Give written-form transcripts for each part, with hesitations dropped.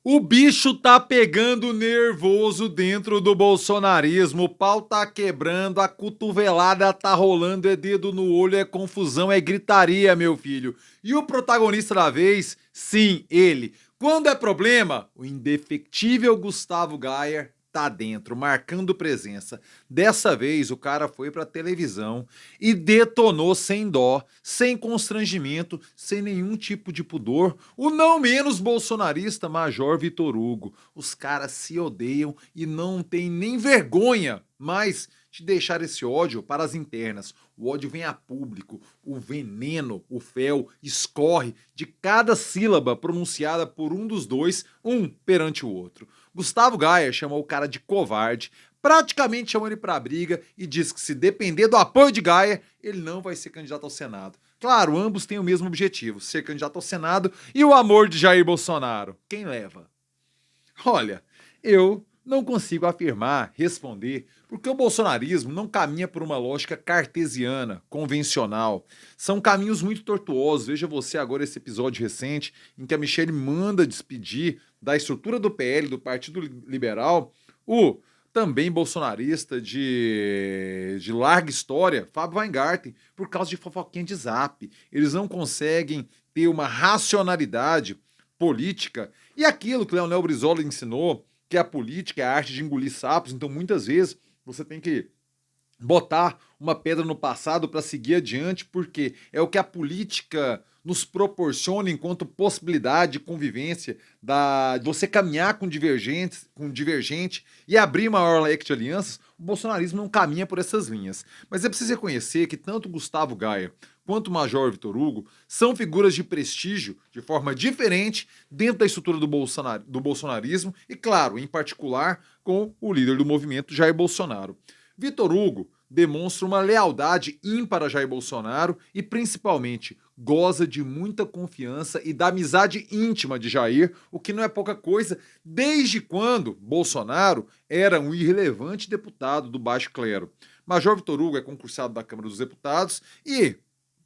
O bicho tá pegando nervoso dentro do bolsonarismo, o pau tá quebrando, a cotovelada tá rolando, é dedo no olho, é confusão, é gritaria, meu filho. E o protagonista da vez, sim, ele. Quando é problema, o indefectível Gustavo Gayer tá dentro, marcando presença. Dessa vez o cara foi pra televisão e detonou sem dó, sem constrangimento, sem nenhum tipo de pudor, o não menos bolsonarista Major Vitor Hugo. Os caras se odeiam e não tem nem vergonha mais de deixar esse ódio para as internas. O ódio vem a público, o veneno, o fel, escorre de cada sílaba pronunciada por um dos dois, um perante o outro. Gustavo Gayer chamou o cara de covarde, praticamente chamou ele pra briga e disse que se depender do apoio de Gayer, ele não vai ser candidato ao Senado. Claro, ambos têm o mesmo objetivo, ser candidato ao Senado e o amor de Jair Bolsonaro. Quem leva? Olha, eu não consigo afirmar, responder, porque o bolsonarismo não caminha por uma lógica cartesiana, convencional. São caminhos muito tortuosos. Veja você agora esse episódio recente em que a Michelle manda despedir da estrutura do PL, do Partido Liberal, o também bolsonarista de larga história, Fábio Weingarten, por causa de fofoquinha de zap. Eles não conseguem ter uma racionalidade política e aquilo que Leonel Brizola ensinou, que a política é a arte de engolir sapos, então muitas vezes você tem que botar uma pedra no passado para seguir adiante, porque é o que a política nos proporciona enquanto possibilidade de convivência, de você caminhar com divergente e abrir maior leque de alianças. O bolsonarismo não caminha por essas linhas. Mas é preciso reconhecer que tanto Gustavo Gayer quanto o Major Vitor Hugo são figuras de prestígio de forma diferente dentro da estrutura do bolsonarismo e, claro, em particular com o líder do movimento, Jair Bolsonaro. Vitor Hugo demonstra uma lealdade ímpar a Jair Bolsonaro e, principalmente, goza de muita confiança e da amizade íntima de Jair, o que não é pouca coisa, desde quando Bolsonaro era um irrelevante deputado do baixo clero. Major Vitor Hugo é concursado da Câmara dos Deputados e,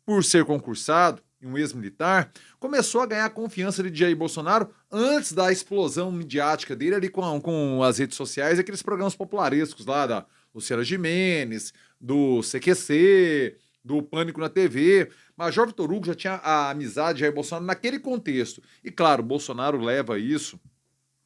por ser concursado, um ex-militar, começou a ganhar a confiança de Jair Bolsonaro antes da explosão midiática dele ali com as redes sociais e aqueles programas popularescos lá da Luciana Gimenez, do CQC, do Pânico na TV. Major Vitor Hugo já tinha a amizade de Jair Bolsonaro naquele contexto. E claro, Bolsonaro leva isso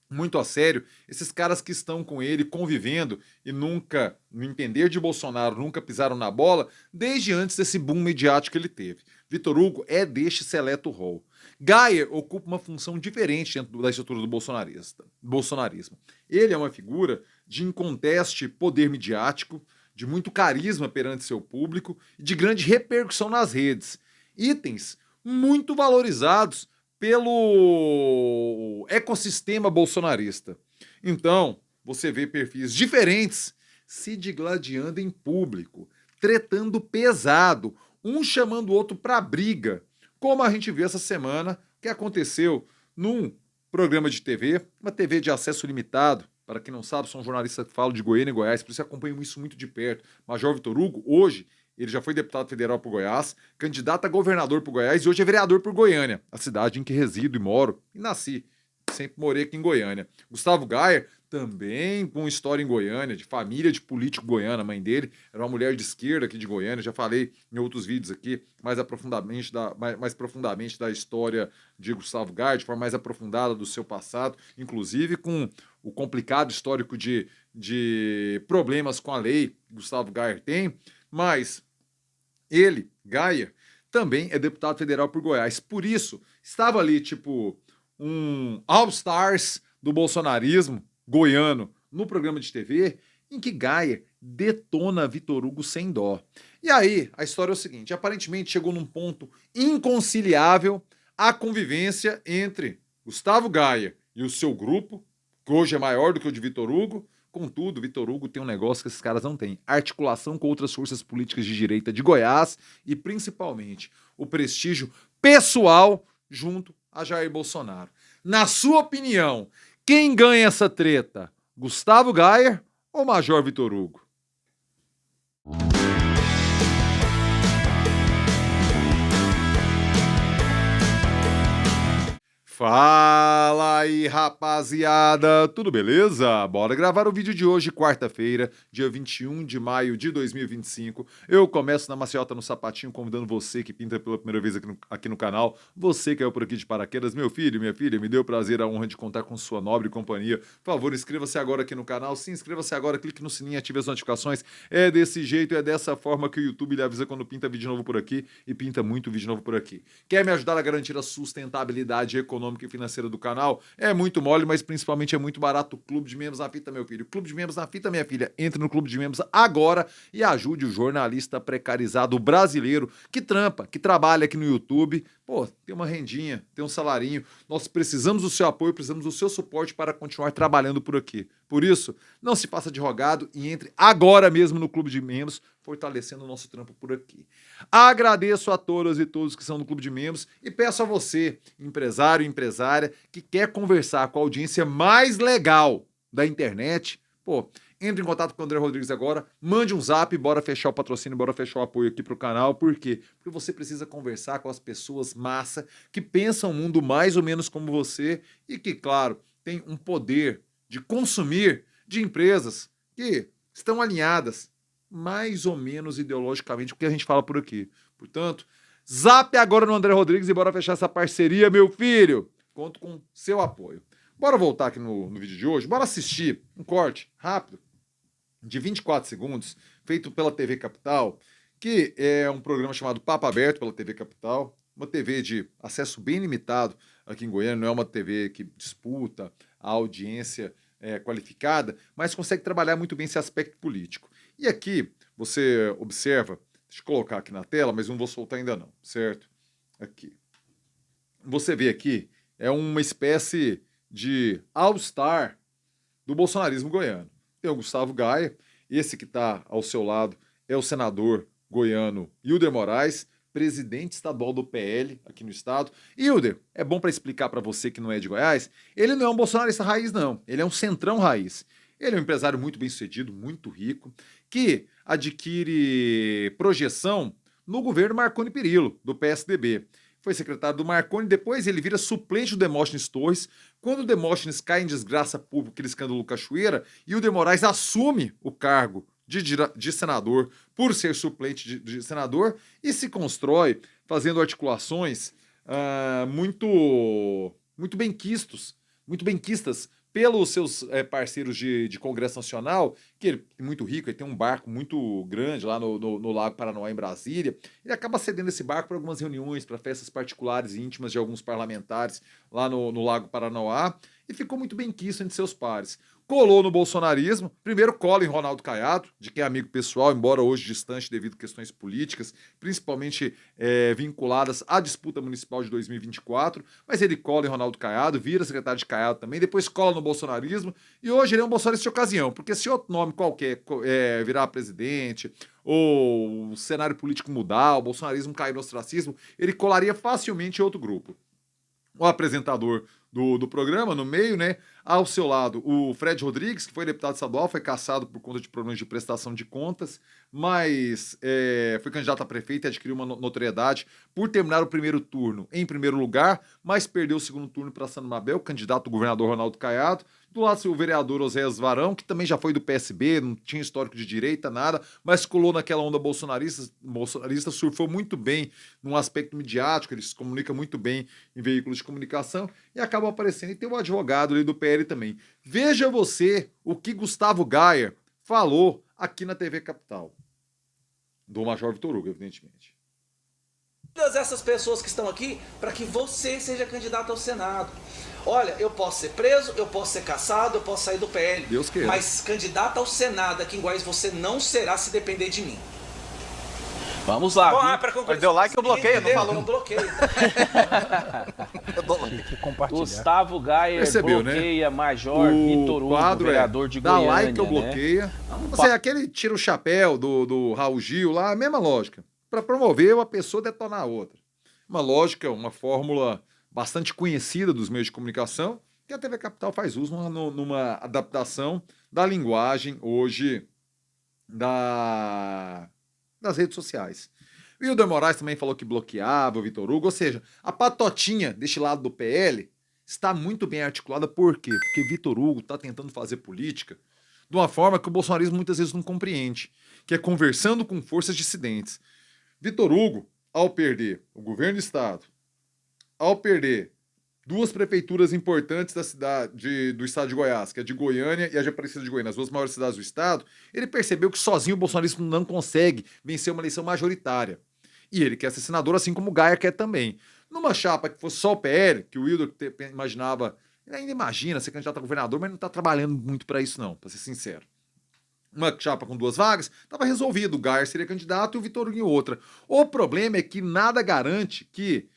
muito a sério, esses caras que estão com ele convivendo e nunca, no entender de Bolsonaro, nunca pisaram na bola, desde antes desse boom midiático que ele teve. Vitor Hugo é deste seleto rol. Gayer ocupa uma função diferente dentro da estrutura do bolsonarismo. Ele é uma figura de inconteste poder midiático, de muito carisma perante seu público e de grande repercussão nas redes. Itens muito valorizados pelo ecossistema bolsonarista. Então, você vê perfis diferentes se digladiando em público, tretando pesado, um chamando o outro para briga, como a gente viu essa semana que aconteceu num programa de TV, uma TV de acesso limitado. Para quem não sabe, sou um jornalista que falo de Goiânia e Goiás, por isso acompanho isso muito de perto. Major Vitor Hugo, hoje, ele já foi deputado federal por Goiás, candidato a governador por Goiás e hoje é vereador por Goiânia, a cidade em que resido e moro e nasci. Sempre morei aqui em Goiânia. Gustavo Gayer, também com história em Goiânia, de família de político goiano. A mãe dele era uma mulher de esquerda aqui de Goiânia. Já falei em outros vídeos aqui mais profundamente da história de Gustavo Gayer, de forma mais aprofundada do seu passado, inclusive com o complicado histórico de problemas com a lei que Gustavo Gayer tem. Mas ele, Gayer, também é deputado federal por Goiás. Por isso, estava ali, tipo, um All-Stars do bolsonarismo goiano no programa de TV, em que Gayer detona Vitor Hugo sem dó. E aí, a história é o seguinte, aparentemente chegou num ponto inconciliável a convivência entre Gustavo Gayer e o seu grupo, que hoje é maior do que o de Vitor Hugo. Contudo, Vitor Hugo tem um negócio que esses caras não têm: articulação com outras forças políticas de direita de Goiás e, principalmente, o prestígio pessoal junto a Jair Bolsonaro. Na sua opinião, quem ganha essa treta? Gustavo Gayer ou Major Vitor Hugo? Fala aí, rapaziada, tudo beleza? Bora gravar o vídeo de hoje, quarta-feira, dia 21 de maio de 2025. Eu começo na maciota no sapatinho, convidando você que pinta pela primeira vez aqui no canal, você que caiu por aqui de paraquedas, meu filho, minha filha, me deu o prazer, a honra de contar com sua nobre companhia. Por favor, inscreva-se agora aqui no canal, se inscreva-se agora, clique no sininho, ative as notificações. É desse jeito, é dessa forma que o YouTube lhe avisa quando pinta vídeo novo por aqui e pinta muito vídeo novo por aqui. Quer me ajudar a garantir a sustentabilidade econômica e financeira do canal? É muito mole, mas principalmente é muito barato. O Clube de Membros na Fita, meu filho. Clube de Membros na Fita, minha filha. Entre no Clube de Membros agora e ajude o jornalista precarizado brasileiro que trampa, que trabalha aqui no YouTube. Pô, tem uma rendinha, tem um salarinho. Nós precisamos do seu apoio, precisamos do seu suporte para continuar trabalhando por aqui. Por isso, não se faça de rogado e entre agora mesmo no Clube de Membros, fortalecendo o nosso trampo por aqui. Agradeço a todas e todos que são do Clube de Membros e peço a você, empresário e empresária, que quer conversar com a audiência mais legal da internet, pô, entre em contato com o André Rodrigues agora, mande um zap, bora fechar o patrocínio, bora fechar o apoio aqui pro canal. Por quê? Porque você precisa conversar com as pessoas massa, que pensam o mundo mais ou menos como você e que, claro, tem um poder de consumir de empresas que estão alinhadas mais ou menos ideologicamente com o que a gente fala por aqui. Portanto, zap agora no André Rodrigues e bora fechar essa parceria, meu filho. Conto com seu apoio. Bora voltar aqui no vídeo de hoje, bora assistir um corte rápido de 24 segundos, feito pela TV Capital, que é um programa chamado Papo Aberto pela TV Capital, uma TV de acesso bem limitado aqui em Goiânia, não é uma TV que disputa a audiência qualificada, mas consegue trabalhar muito bem esse aspecto político. E aqui você observa, deixa eu colocar aqui na tela, mas não vou soltar ainda não, certo? Aqui. Você vê aqui, é uma espécie de all-star do bolsonarismo goiano. Tem o Gustavo Gaia, esse que está ao seu lado é o senador goiano Hilder Moraes, presidente estadual do PL aqui no estado. Hilder, é bom para explicar para você que não é de Goiás, ele não é um bolsonarista raiz não, ele é um centrão raiz. Ele é um empresário muito bem sucedido, muito rico, que adquire projeção no governo Marconi Perillo, do PSDB. Foi secretário do Marconi, depois ele vira suplente do Demóstenes Torres. Quando o Demóstenes cai em desgraça pública, aquele escândalo Cachoeira, e o Moraes assume o cargo de senador por ser suplente de senador e se constrói fazendo articulações muito benquistas pelos seus parceiros de Congresso Nacional, que ele é muito rico, ele tem um barco muito grande lá no Lago Paranoá, em Brasília. Ele acaba cedendo esse barco para algumas reuniões, para festas particulares e íntimas de alguns parlamentares lá no Lago Paranoá, e ficou muito benquisto entre seus pares. Colou no bolsonarismo, primeiro cola em Ronaldo Caiado, de quem é amigo pessoal, embora hoje distante devido a questões políticas, principalmente vinculadas à disputa municipal de 2024, mas ele cola em Ronaldo Caiado, vira secretário de Caiado também, depois cola no bolsonarismo, e hoje ele é um bolsonarista de ocasião, porque se outro nome qualquer virar presidente, ou o cenário político mudar, o bolsonarismo cair no ostracismo, ele colaria facilmente em outro grupo. O apresentador do programa, no meio, né? Ao seu lado, o Fred Rodrigues, que foi deputado estadual, foi cassado por conta de problemas de prestação de contas, mas foi candidato a prefeito e adquiriu uma notoriedade por terminar o primeiro turno em primeiro lugar, mas perdeu o segundo turno para Sandro Mabel, candidato do governador Ronaldo Caiado. Do lado, o vereador Oséias Varão, que também já foi do PSB, não tinha histórico de direita, nada, mas colou naquela onda bolsonarista, surfou muito bem num aspecto midiático, ele se comunica muito bem em veículos de comunicação e acaba aparecendo. E tem um advogado ali do PL também. Veja você o que Gustavo Gaia falou aqui na TV Capital. Do Major Vitor Hugo, evidentemente. Todas essas pessoas que estão aqui para que você seja candidato ao Senado. Olha, eu posso ser preso, eu posso ser cassado, eu posso sair do PL. Deus queira. Mas candidato ao Senado aqui em Goiás você não será se depender de mim. Vamos lá. Bom, deu like, eu bloqueio, não falou. Eu bloqueio. Gustavo Gaia Percebeu, bloqueia, né? Major Vitor Hugo, vereador de dá Goiânia. Dá like, eu bloqueia. Você, aquele tira o chapéu do Raul Gil lá, a mesma lógica. Para promover uma pessoa detonar a outra. Uma lógica, uma fórmula bastante conhecida dos meios de comunicação, que a TV Capital faz uso numa adaptação da linguagem hoje das redes sociais. O Hilder Moraes também falou que bloqueava o Vitor Hugo, ou seja, a patotinha deste lado do PL está muito bem articulada. Por quê? Porque Vitor Hugo está tentando fazer política de uma forma que o bolsonarismo muitas vezes não compreende, que é conversando com forças dissidentes. Vitor Hugo, ao perder o governo do estado, ao perder duas prefeituras importantes da cidade, do estado de Goiás, que é de Goiânia e a de Aparecida de Goiânia, as duas maiores cidades do estado, ele percebeu que sozinho o bolsonarismo não consegue vencer uma eleição majoritária. E ele quer ser senador, assim como o Gaia quer também. Numa chapa que fosse só o PL, que o Wilder imaginava, ele ainda imagina ser candidato a governador, mas não está trabalhando muito para isso não, para ser sincero. Uma chapa com 2 vagas, estava resolvido, o Gaia seria candidato e o Vitor Hugo em outra. O problema é que nada garante que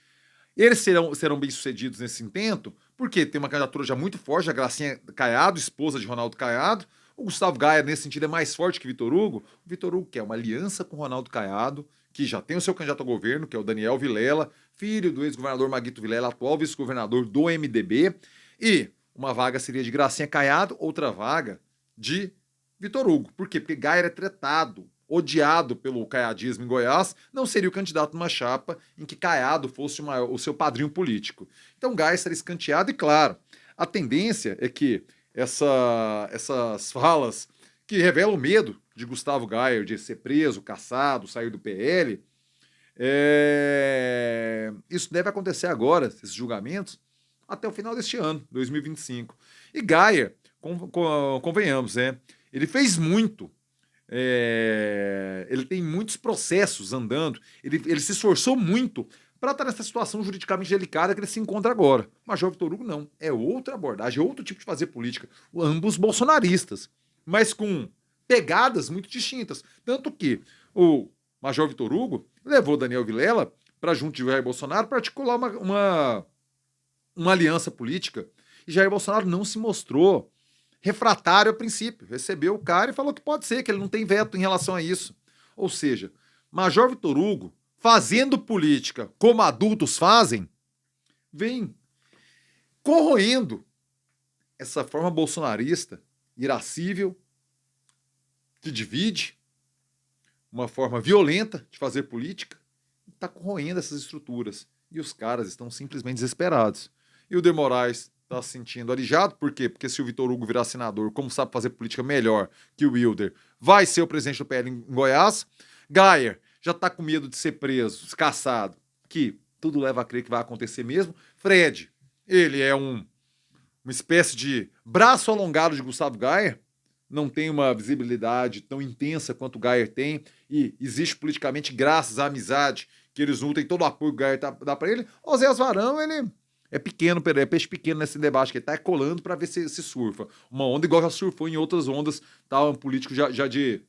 eles serão bem-sucedidos nesse intento, porque tem uma candidatura já muito forte, a Gracinha Caiado, esposa de Ronaldo Caiado. O Gustavo Gaia, nesse sentido, é mais forte que Vitor Hugo. O Vitor Hugo quer uma aliança com Ronaldo Caiado, que já tem o seu candidato ao governo, que é o Daniel Vilela, filho do ex-governador Maguito Vilela, atual vice-governador do MDB. E uma vaga seria de Gracinha Caiado, outra vaga de Vitor Hugo. Por quê? Porque Gaia é tretado, odiado pelo caiadismo em Goiás, não seria o candidato numa chapa em que Caiado fosse o seu padrinho político. Então Gaia seria escanteado e, claro, a tendência é que essas falas que revelam o medo de Gustavo Gaia de ser preso, caçado, sair do PL, isso deve acontecer agora, esses julgamentos, até o final deste ano, 2025. E Gaia, convenhamos, ele fez muito. Ele tem muitos processos andando, ele se esforçou muito para estar nessa situação juridicamente delicada que ele se encontra agora. Major Vitor Hugo não, é outra abordagem, é outro tipo de fazer política, ambos bolsonaristas, mas com pegadas muito distintas, tanto que o Major Vitor Hugo levou Daniel Vilela para junto de Jair Bolsonaro para articular uma aliança política, e Jair Bolsonaro não se mostrou refratário a princípio, recebeu o cara e falou que pode ser, que ele não tem veto em relação a isso. Ou seja, Major Vitor Hugo, fazendo política como adultos fazem, vem corroendo essa forma bolsonarista, irascível, que divide, uma forma violenta de fazer política, está corroendo essas estruturas. E os caras estão simplesmente desesperados. E o De Moraes está se sentindo alijado, por quê? Porque se o Vitor Hugo virar senador, como sabe fazer política melhor que o Wilder, vai ser o presidente do PL em Goiás. Gaia já está com medo de ser preso, caçado, que tudo leva a crer que vai acontecer mesmo. Fred, ele é uma espécie de braço alongado de Gustavo Gaia, não tem uma visibilidade tão intensa quanto o Gaia tem, e existe politicamente graças à amizade que eles nutrem, todo o apoio que o Gaia dá para ele. O Zé Varão, ele é pequeno, é peixe pequeno nesse debate, que ele tá colando para ver se surfa. Uma onda igual já surfou em outras ondas, tá? Um político já de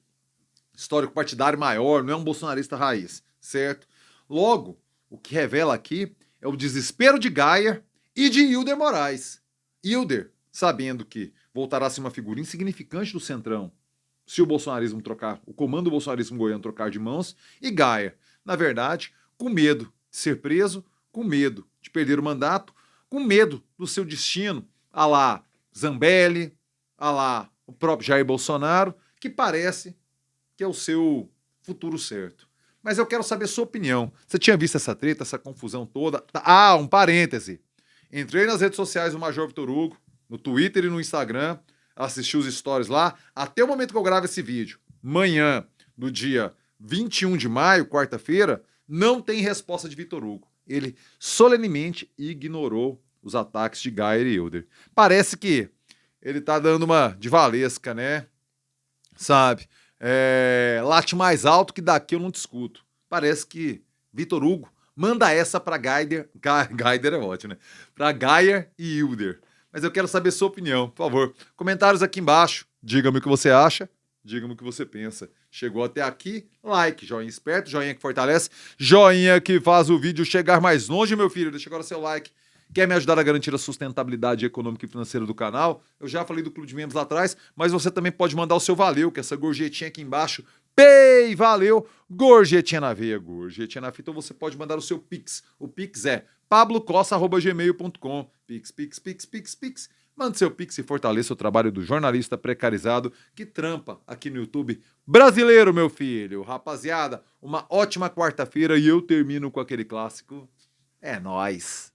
histórico partidário maior, não é um bolsonarista raiz, certo? Logo, o que revela aqui é o desespero de Gaia e de Hilder Moraes. Hilder, sabendo que voltará a ser uma figura insignificante do Centrão se o bolsonarismo trocar, o comando do bolsonarismo goiano trocar de mãos, e Gaia, na verdade, com medo de ser preso, com medo de perder o mandato, com medo do seu destino, a lá Zambelli, a lá o próprio Jair Bolsonaro, que parece que é o seu futuro certo. Mas eu quero saber a sua opinião. Você tinha visto essa treta, essa confusão toda? Ah, um parêntese. Entrei nas redes sociais do Major Vitor Hugo, no Twitter e no Instagram, assisti os stories lá, até o momento que eu gravo esse vídeo, manhã do dia 21 de maio, quarta-feira, não tem resposta de Vitor Hugo. Ele solenemente ignorou os ataques de Gaia e Hilder. Parece que ele tá dando uma de Valesca, né? Sabe? Late mais alto que daqui eu não discuto. Parece que Vitor Hugo manda essa pra Gaider. Gaider é ótimo, né? Pra Gaia e Hilder. Mas eu quero saber sua opinião, por favor. Comentários aqui embaixo. Diga-me o que você acha. Diga-me o que você pensa. Chegou até aqui, like, joinha esperto, joinha que fortalece, joinha que faz o vídeo chegar mais longe, meu filho. Deixa agora seu like. Quer me ajudar a garantir a sustentabilidade econômica e financeira do canal? Eu já falei do clube de membros lá atrás, mas você também pode mandar o seu valeu, que é essa gorjetinha aqui embaixo. Pei, valeu, gorjetinha na veia, gorjetinha na fita, ou você pode mandar o seu Pix. O Pix é pablocossa@gmail.com. Pix. Mande seu Pix e fortaleça o trabalho do jornalista precarizado que trampa aqui no YouTube brasileiro, meu filho. Rapaziada, uma ótima quarta-feira e eu termino com aquele clássico. É nóis.